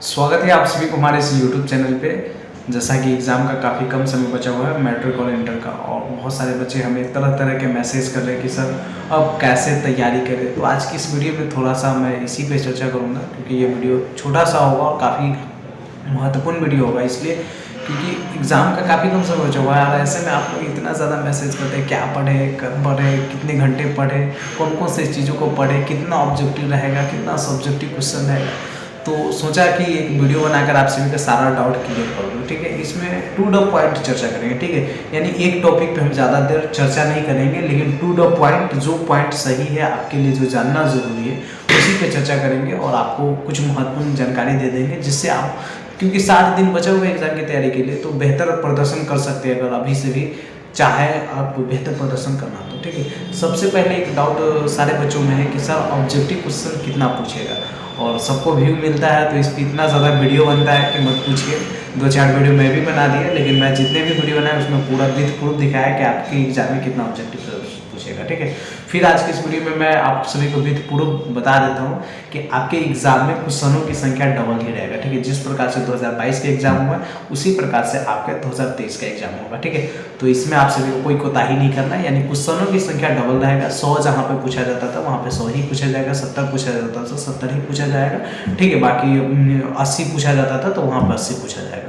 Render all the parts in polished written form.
स्वागत है आप सभी को हमारे इस YouTube चैनल पे। जैसा कि एग्ज़ाम का काफ़ी कम समय बचा हुआ है मैट्रिक और इंटर का, और बहुत सारे बच्चे हमें तरह तरह के मैसेज कर रहे हैं कि सर अब कैसे तैयारी करें। तो आज की इस वीडियो में थोड़ा सा मैं इसी पे चर्चा करूँगा, क्योंकि ये वीडियो छोटा सा होगा और काफ़ी महत्वपूर्ण वीडियो होगा, इसलिए क्योंकि एग्ज़ाम का काफ़ी कम समय बचा हुआ है। और ऐसे में आप लोग इतना ज़्यादा मैसेज करते हैं क्या पढ़े, कब पढ़े, कितने घंटे पढ़े, कौन कौन से चीज़ों को पढ़े, कितना ऑब्जेक्टिव रहेगा, कितना सब्जेक्टिव क्वेश्चन रहेगा। तो सोचा कि एक वीडियो बनाकर आप सभी का सारा डाउट क्लियर कर दूँ, ठीक है। इसमें टू द पॉइंट चर्चा करेंगे, ठीक है। यानी एक टॉपिक पे हम ज़्यादा देर चर्चा नहीं करेंगे, लेकिन टू द पॉइंट, जो पॉइंट सही है आपके लिए, जो जानना ज़रूरी है उसी पे चर्चा करेंगे और आपको कुछ महत्वपूर्ण जानकारी दे देंगे, जिससे आप, क्योंकि 60 दिन बचे हुए एग्जाम की तैयारी के लिए, तो बेहतर प्रदर्शन कर सकते हैं अगर अभी से भी चाहे आप बेहतर प्रदर्शन करना तो, ठीक है। सबसे पहले एक डाउट सारे बच्चों में है कि सर ऑब्जेक्टिव क्वेश्चन कितना पूछेगा, और सबको व्यू मिलता है तो इस पर इतना ज़्यादा वीडियो बनता है कि मत पूछिए। 2-4 वीडियो मैं भी बना दिया, लेकिन मैं जितने भी वीडियो बनाए उसमें पूरा विथ प्रूफ दिखाया कि आपके एग्जाम में कितना ऑब्जेक्टिव पूछेगा, ठीक है। फिर आज की इस वीडियो में मैं आप सभी को विथ प्रूफ बता देता हूँ कि आपके एग्जाम में क्वेश्चनों की संख्या डबल ही रहेगा, ठीक है। जिस प्रकार से 2022 के एग्जाम हुआ उसी प्रकार से आपका 2023 का एग्जाम होगा, ठीक है। तो इसमें आप सभी को कोई कोताही नहीं करना है, यानी क्वेश्चनों की संख्या डबल रहेगा। 100 जहाँ पे पूछा जाता था वहाँ पे 100 ही पूछा जाएगा, 70 पूछा जाता था 70 ही पूछा जाएगा, ठीक है। बाकी 80 पूछा जाता था तो वहाँ पर 80 पूछा जाएगा।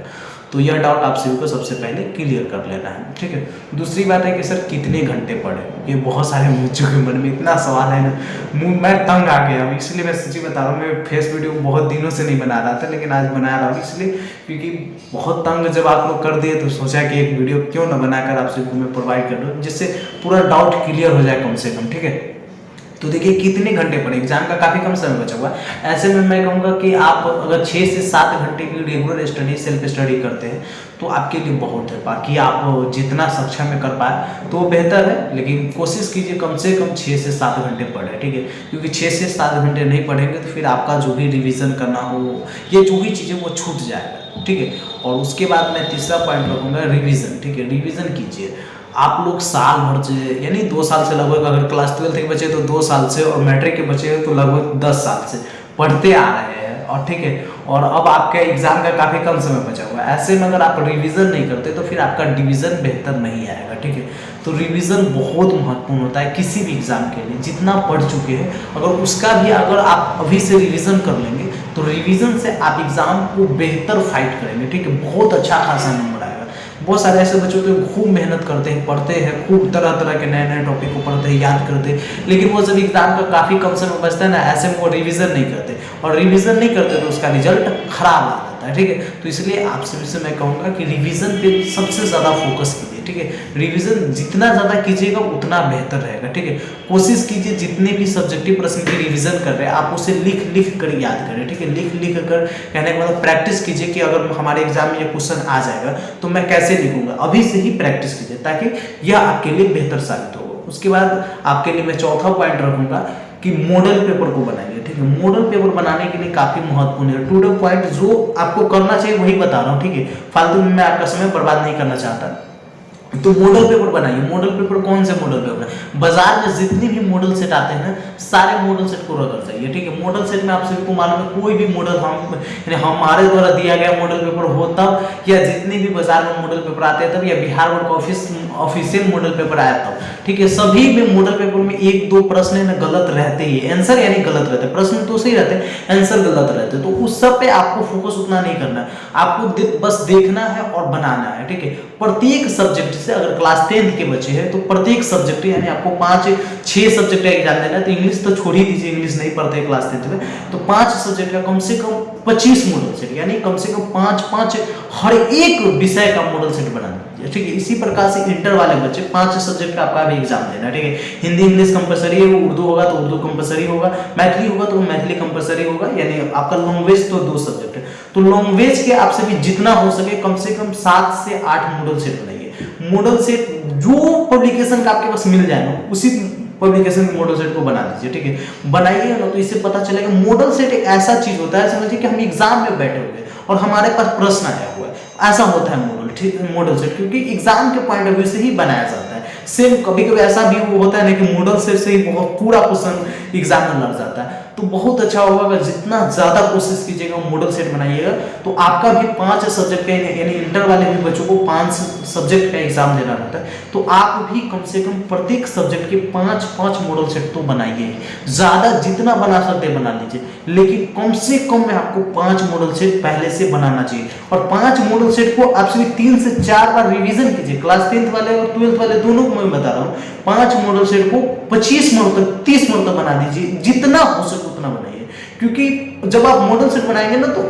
तो यह डाउट आप सभी को सबसे पहले क्लियर कर लेना है, ठीक है। दूसरी बात है कि सर कितने घंटे पढ़े, ये बहुत सारे बच्चों के मन में इतना सवाल है ना, मैं तंग आ गया हूँ। इसलिए मैं सच्ची बता रहा हूँ, मैं फेस वीडियो बहुत दिनों से नहीं बना रहा था, लेकिन आज बना रहा हूँ इसलिए क्योंकि बहुत तंग जब आप लोग कर दिए तो सोचा कि एक वीडियो क्यों ना बनाकर आप सभी को मैं प्रोवाइड कर दूँ, जिससे पूरा डाउट क्लियर हो जाए कम से कम, ठीक है। तो देखिए कितने घंटे पढ़े, एग्जाम का काफ़ी कम समय बचा हुआ है। ऐसे में मैं कहूँगा कि आप अगर 6 से 7 घंटे की रेगुलर स्टडी, सेल्फ स्टडी करते हैं तो आपके लिए बहुत है। बाकी आप जितना सक्षम में कर पाए तो बेहतर है, लेकिन कोशिश कीजिए कम से कम 6 से 7 घंटे पढ़े, ठीक है। क्योंकि 6 से 7 घंटे नहीं पढ़ेंगे तो फिर आपका जो भी रिविज़न करना हो, ये जो भी चीज़ें वो छूट जाएगा, ठीक है। और उसके बाद मैं तीसरा पॉइंट रखूँगा रिविज़न, ठीक है। रिविज़न कीजिए आप लोग साल भर से, यानी 2 साल से लगभग, अगर क्लास 12 के बचे तो 2 साल से, और मैट्रिक के बचे तो लगभग 10 साल से पढ़ते आ रहे हैं, और ठीक है। और अब आपके एग्जाम का काफ़ी कम समय बचा हुआ है। ऐसे में अगर आप रिवीजन नहीं करते तो फिर आपका डिवीज़न बेहतर नहीं आएगा, ठीक है। तो रिवीजन बहुत महत्वपूर्ण होता है किसी भी एग्जाम के लिए। जितना पढ़ चुके हैं अगर उसका भी अगर आप अभी से रिवीजन कर लेंगे तो रिवीजन से आप एग्जाम को बेहतर फाइट करेंगे, ठीक है। बहुत अच्छा खासा नंबर आएगा। बहुत सारे ऐसे बच्चे होते हैं खूब मेहनत करते हैं, पढ़ते हैं, खूब तरह तरह के नए नए टॉपिक को पढ़ते हैं, याद करते हैं, लेकिन वो जब एग्जाम का काफ़ी कम समय बचता है ना, ऐसे में वो रिवीजन नहीं करते, और रिवीजन नहीं करते तो उसका रिजल्ट खराब आ जाता है, ठीक है। तो इसलिए आप सभी से मैं कहूँगा कि रिवीजन पे सबसे ज़्यादा फोकस कीजिए, ठीक है। रिवीजन जितना ज़्यादा कीजिएगा उतना बेहतर रहेगा, ठीक है। कोशिश कीजिए जितने भी सब्जेक्टिव प्रश्न की रिवीजन कर रहे हैं आप उसे लिख कर याद करें, ठीक है। लिख कर कहने का मतलब प्रैक्टिस कीजिए कि अगर हमारे एग्जाम में ये क्वेश्चन आ जाएगा तो मैं कैसे लिखूंगा, अभी से ही प्रैक्टिस कीजिए ताकि यह आपके लिए बेहतर साबित होगा। उसके बाद आपके लिए मैं चौथा पॉइंट रखूंगा कि मॉडल पेपर को बनाइए, ठीक है। मॉडल पेपर बनाने के लिए काफी महत्वपूर्ण है। टू द पॉइंट जो आपको करना चाहिए वही बता रहा हूँ, ठीक है। फालतू में मैं आपका समय बर्बाद नहीं करना चाहता। तो मॉडल पेपर बनाइए। मॉडल पेपर कौन से मॉडल पेपर है, बाजार में जितने भी मॉडल सेट आते हैं ना, सारे मॉडल सेट को रगड़ जाइए, ठीक है। मॉडल सेट में आप सभी को मालूम है कोई भी मॉडल हमारे द्वारा दिया गया मॉडल पेपर हो तब, या जितने भी बाजार में मॉडल पेपर आते हैं तब, या बिहार बोर्ड का ऑफिशियल मॉडल पेपर आया तब, ठीक है। सभी में मॉडल पेपर में 1-2 प्रश्न है गलत रहते ही, आंसर यानी गलत रहते, प्रश्न तो सही रहते, आंसर गलत रहते। तो उस सब पे आपको फोकस उतना नहीं करना है, आपको बस देखना है और बनाना है, ठीक है। प्रत्येक सब्जेक्ट से, अगर क्लास 10th के बच्चे हैं तो प्रत्येक सब्जेक्ट यानी आपको 5-6 सब्जेक्ट का एग्जाम देना है। तो इंग्लिश तो छोड़ ही दीजिए, इंग्लिश नहीं पढ़ते क्लास 10th में, तो 5 सब्जेक्ट का कम से कम 25 मॉडल सेट, यानी कम से कम 5-5 हर एक विषय का मॉडल सेट बना दीजिए, ठीक है। इसी प्रकार से इंटर वाले बच्चे 5 सब्जेक्ट का आपका भी एग्जाम देना, ठीक है। हिंदी इंग्लिश कंपलसरी है, उर्दू होगा तो उर्दू कंपलसरी होगा, मैथिली होगा तो मैथिली कंपलसरी होगा, यानी आपका लैंग्वेज तो 2 सब्जेक्ट है। तो लैंग्वेज के आपसे भी जितना हो सके कम से कम 7 से 8 मॉडल सेट बनाइए। मॉडल सेट जो पब्लिकेशन का आपके पास मिल जाए ना, उसी पब्लिकेशन के मॉडल सेट को बना दीजिए, ठीक है। बनाइए ना तो इससे पता चलेगा। मॉडल सेट एक ऐसा चीज होता है, समझिए कि हम एग्जाम में बैठे हुए और हमारे पास प्रश्न आया हुआ है ऐसा होता है मॉडल, ठीक, मॉडल सेट क्योंकि एग्जाम के पॉइंट ऑफ व्यू से ही बनाया जाता है। सेम कभी कभी ऐसा भी होता है ना कि मॉडल सेट से ही बहुत पूरा क्वेश्चन एग्जाम में लग जाता है। तो बहुत अच्छा होगा अगर जितना ज्यादा कोशिश कीजिएगा मॉडल सेट बनाइएगा, तो आपका भी 5 सब्जेक्ट का यानी इंटर वाले भी बच्चों को 5 सब्जेक्ट का एग्जाम देना रहता है। तो आप भी कम से कम प्रत्येक सब्जेक्ट के 5 मॉडल सेट तो बनाइए, ज्यादा जितना बना सकते बना लीजिए, लेकिन कम से कम में आपको 5 मॉडल सेट पहले से बनाना चाहिए। और 5 मॉडल सेट को आप सभी 3 से 4 बार रिवीजन कीजिए। क्लास 10th वाले और 12th वाले दोनों को मैं बता रहा हूँ, 5 मॉडल सेट को 25 मरतब 30 मरतब बना दीजिए, जितना हो सके उतना बनाइए। क्योंकि जब आप मॉडल सेट बनाएंगे ना तो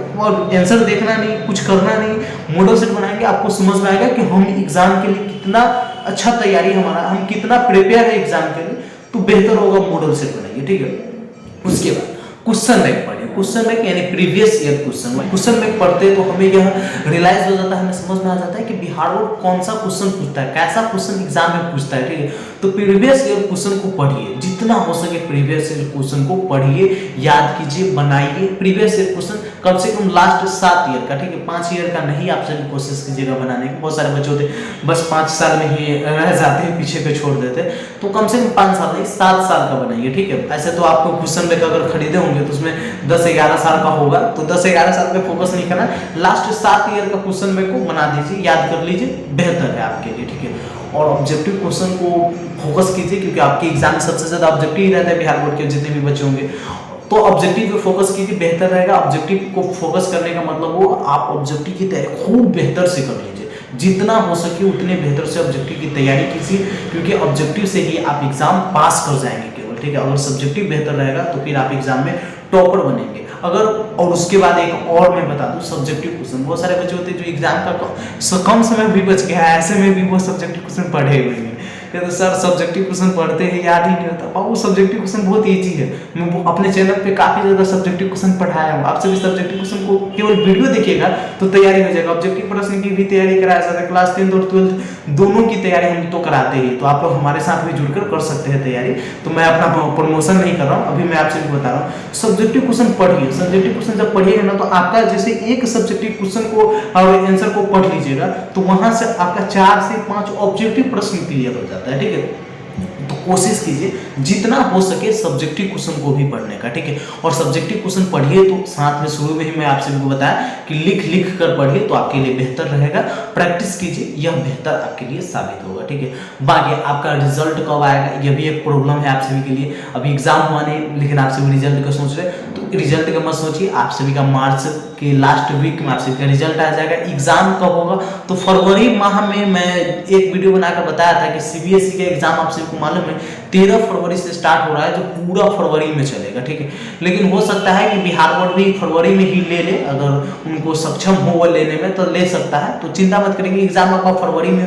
आंसर देखना नहीं, कुछ करना नहीं, मॉडल सेट बनाएंगे आपको समझ में आएगा कि हम एग्जाम के लिए कितना अच्छा तैयारी हमारा, हम कितना प्रिपेयर है एग्जाम के लिए, तो बेहतर होगा मॉडल सेट बनाइए, ठीक है। उसके बाद क्वेश्चन बैंक पढ़िए। क्वेश्चन बैंक यानी प्रीवियस ईयर क्वेश्चन बैंक पढ़ते तो हमें यह रियलाइज हो जाता है, हमें समझ में आ जाता है कि बिहार बोर्ड कौन सा क्वेश्चन पूछता है, कैसा क्वेश्चन एग्जाम में पूछता है, ठीक है। तो प्रीवियस ईयर क्वेश्चन को पढ़िए, जितना हो सके प्रीवियस ईयर क्वेश्चन को पढ़िए, याद कीजिए, बनाइए। प्रीवियस ईयर क्वेश्चन कम से कम लास्ट 7 ईयर का, ठीक है, 5 ईयर का नहीं आप सभी कोशिश कीजिएगा बनाने की। बहुत सारे बच्चे होते बस 5 साल में ही रह जाते हैं, पीछे पे छोड़ देते, तो कम से कम 5 साल नहीं 7 साल का बनाइए, ठीक है। ऐसे तो आपको क्वेश्चन बैंक अगर खरीदे होंगे तो उसमें 10-11 साल का होगा, तो 10-11 साल पे फोकस नहीं करना, लास्ट 7 ईयर का क्वेश्चन बैंक को बना दीजिए, याद कर लीजिए, बेहतर है आपके लिए, ठीक है। और ऑब्जेक्टिव क्वेश्चन को फोकस कीजिए, क्योंकि आपके एग्जाम में सबसे ज्यादा ऑब्जेक्टिव ही रहता है बिहार बोर्ड के जितने भी बच्चे होंगे, तो ऑब्जेक्टिव पे फोकस कीजिए, बेहतर रहेगा। ऑब्जेक्टिव को फोकस करने का मतलब वो आप ऑब्जेक्टिव की तैयारी खूब बेहतर से कर लीजिए, जितना हो सके उतने बेहतर से ऑब्जेक्टिव की तैयारी कीजिए, क्योंकि ऑब्जेक्टिव से ही आप एग्जाम पास कर जाएंगे केवल, ठीक है। अगर सब्जेक्टिव बेहतर रहेगा तो फिर आप एग्जाम में टॉपर बनेंगे। अगर और उसके बाद एक और मैं बता दूं, सब्जेक्टिव क्वेश्चन, बहुत सारे बच्चे होते हैं जो एग्जाम का कम समय भी बच गया है, ऐसे में भी वो सब्जेक्टिव क्वेश्चन पढ़े हुए हैं। तो सर सब्जेक्टिव क्वेश्चन पढ़ते हैं याद ही नहीं होता, वो सब्जेक्टिव क्वेश्चन बहुत ईजी है। मैं अपने चैनल पे काफी ज्यादा सब्जेक्टिव क्वेश्चन पढ़ाया हूँ, आप सभी सब्जेक्टिव क्वेश्चन को केवल वीडियो देखिएगा तो तैयारी हो जाएगा। ऑब्जेक्टिव प्रश्न की भी तैयारी कराया जाता है, क्लास 10th और 12th दोनों की तैयारी हम तो कराते ही, तो आप लोग हमारे साथ भी जुड़कर कर सकते हैं तैयारी। तो मैं अपना प्रमोशन नहीं कर रहा हूँ, अभी मैं आपसे भी बता रहा हूँ, सब्जेक्टिव क्वेश्चन पढ़िए। सब्जेक्टिव क्वेश्चन जब पढ़िएगा ना तो आपका जैसे एक सब्जेक्टिव क्वेश्चन को और आंसर को पढ़ लीजिएगा तो वहां से आपका 4 से 5 ऑब्जेक्टिव प्रश्न क्लियर हो जाता है, ठीक है। तो कोशिश कीजिए जितना हो सके सब्जेक्टिव क्वेश्चन को भी पढ़ने का, ठीक है। और सब्जेक्टिव क्वेश्चन पढ़िए तो साथ में शुरू में ही मैं आप सभी को बताया कि लिख कर पढ़िए, तो आपके लिए बेहतर रहेगा। प्रैक्टिस कीजिए, यह बेहतर आपके लिए साबित होगा, ठीक है। बाकी आपका रिजल्ट कब आएगा यह भी एक प्रॉब्लम है आप सभी के लिए। अभी एग्जाम हुआ नहीं, लेकिन आप सभी रिजल्ट का सोच रहे, तो रिजल्ट का मत सोचिए, आप सभी का मार्च के लास्ट वीक में आप सभी का रिजल्ट आ जाएगा। एग्जाम कब होगा तो फरवरी माह में मैं एक वीडियो बनाकर बताया था कि सीबीएसई का एग्जाम आप सभी को मालूम है 13 फरवरी से स्टार्ट हो रहा है, जो पूरा फरवरी में चलेगा, ठीक है। लेकिन हो सकता है कि बिहार बोर्ड भी फरवरी में ही ले ले, अगर उनको सक्षम हो वो लेने में तो ले सकता है, तो चिंता मत करेंगे, एग्जाम आपका फरवरी में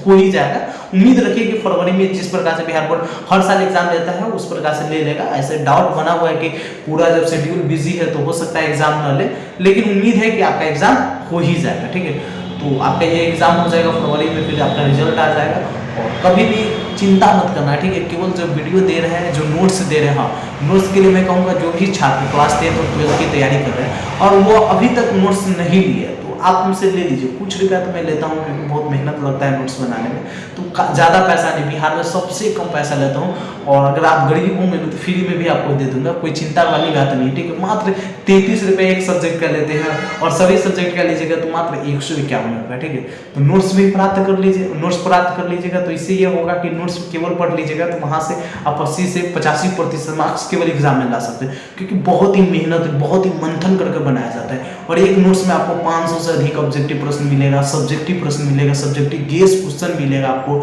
हो ही जाएगा। उम्मीद रखिए कि फरवरी में जिस प्रकार से बिहार बोर्ड हर साल एग्जाम लेता है उस प्रकार से ले लेगा। ऐसे डाउट बना हुआ है कि पूरा जब शेड्यूल बिजी है तो हो सकता है एग्जाम न ले, लेकिन उम्मीद है कि आपका एग्जाम हो ही जाएगा, ठीक है। तो आपका ये एग्जाम हो जाएगा फरवरी में, फिर आपका रिजल्ट आ जाएगा। और कभी भी चिंता मत करना, ठीक है। केवल जो वीडियो दे रहे हैं, जो नोट्स दे रहे हैं, हाँ नोट्स के लिए मैं कहूँगा जो भी छात्र क्लास 10 और 12 की तैयारी कर रहे हैं और वो अभी तक नोट्स नहीं लिए तो आप हमसे ले लीजिए। कुछ रुपया तो मैं लेता हूँ क्योंकि बहुत मेहनत लगता है नोट्स बनाने में, तो ज़्यादा पैसा नहीं, बिहार में सबसे कम पैसा लेता हूँ। और अगर आप गरीब होंगे तो फ्री में भी आपको दे दूंगा, कोई चिंता वाली बात नहीं, ठीक है। मात्र 33 रुपये एक सब्जेक्ट का लेते हैं और सभी सब्जेक्ट का लीजिएगा तो मात्र 151 रुपये, ठीक है। तो नोट्स भी प्राप्त कर लीजिए, नोट्स प्राप्त कर लीजिएगा तो इससे ये होगा कि नोट्स केवल पढ़ लीजिएगा तो वहाँ से आप 80 से 85% मार्क्स केवल एग्जाम में ला सकते हैं, क्योंकि बहुत ही मेहनत, बहुत ही मंथन करके बनाया जाता है। और एक नोट्स में आपको 500 से अधिक ऑब्जेक्टिव प्रश्न मिलेगा, सब्जेक्टिव प्रश्न मिलेगा, सब्जेक्टिव गेस क्वेश्चन मिलेगा, आपको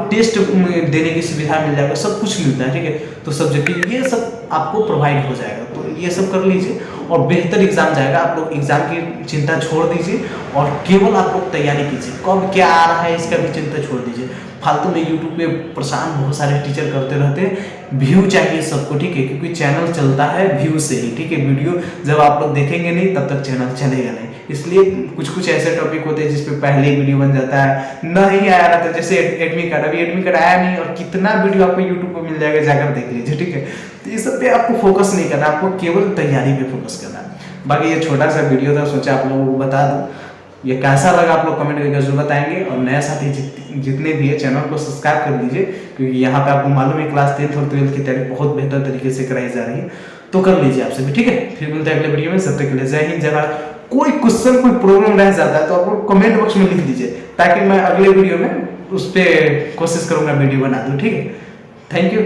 टेस्ट देने की सुविधा मिल जाएगा, सब कुछ मिलता है, ठीक है। तो सब्जेक्टिव ये सब आपको प्रोवाइड हो जाएगा, तो ये सब कर लीजिए और बेहतर एग्जाम जाएगा। आप लोग एग्जाम की चिंता छोड़ दीजिए और केवल आप लोग तैयारी कीजिए, कब क्या आ रहा है इसका भी चिंता छोड़ दीजिए। फालतू में यूट्यूब पे परेशान बहुत सारे टीचर करते रहते हैं, व्यू चाहिए सबको, ठीक है, क्योंकि चैनल चलता है व्यू से ही, ठीक है। वीडियो जब आप लोग देखेंगे नहीं तब तक चैनल चलेगा नहीं, इसलिए कुछ ऐसे टॉपिक होते हैं जिसपे पहले ही वीडियो बन जाता है, नहीं आया रहता, जैसे एडमिट कार्ड, अभी एडमिट कार्ड आया नहीं और कितना वीडियो आपको यूट्यूब पर मिल जाएगा, जाकर देख लीजिए, ठीक है। तो ये सब पे आपको फोकस नहीं करना, आपको केवल तैयारी पे फोकस करना है। बाकी ये छोटा सा वीडियो था, सोचा आप लोगों को बता दूं। ये कैसा लगा आप लोग कमेंट करके जरूर बताएंगे। और नया साथी जितने भी है चैनल को सब्सक्राइब कर लीजिए, क्योंकि यहाँ पे आपको मालूम है क्लास 10th और 12th की तैयारी बहुत बेहतर तरीके से कराई जा रही है, तो कर लीजिए आप सभी, ठीक है। फिर मिलते हैं अगले वीडियो में, तब तक के लिए जय हिंद जय भारत। कोई क्वेश्चन कोई प्रॉब्लम रह जाता है तो आप लोग कमेंट बॉक्स में लिख दीजिए, ताकि मैं अगले वीडियो में उस पर कोशिश करूंगा वीडियो बना दूं, ठीक है। Thank you.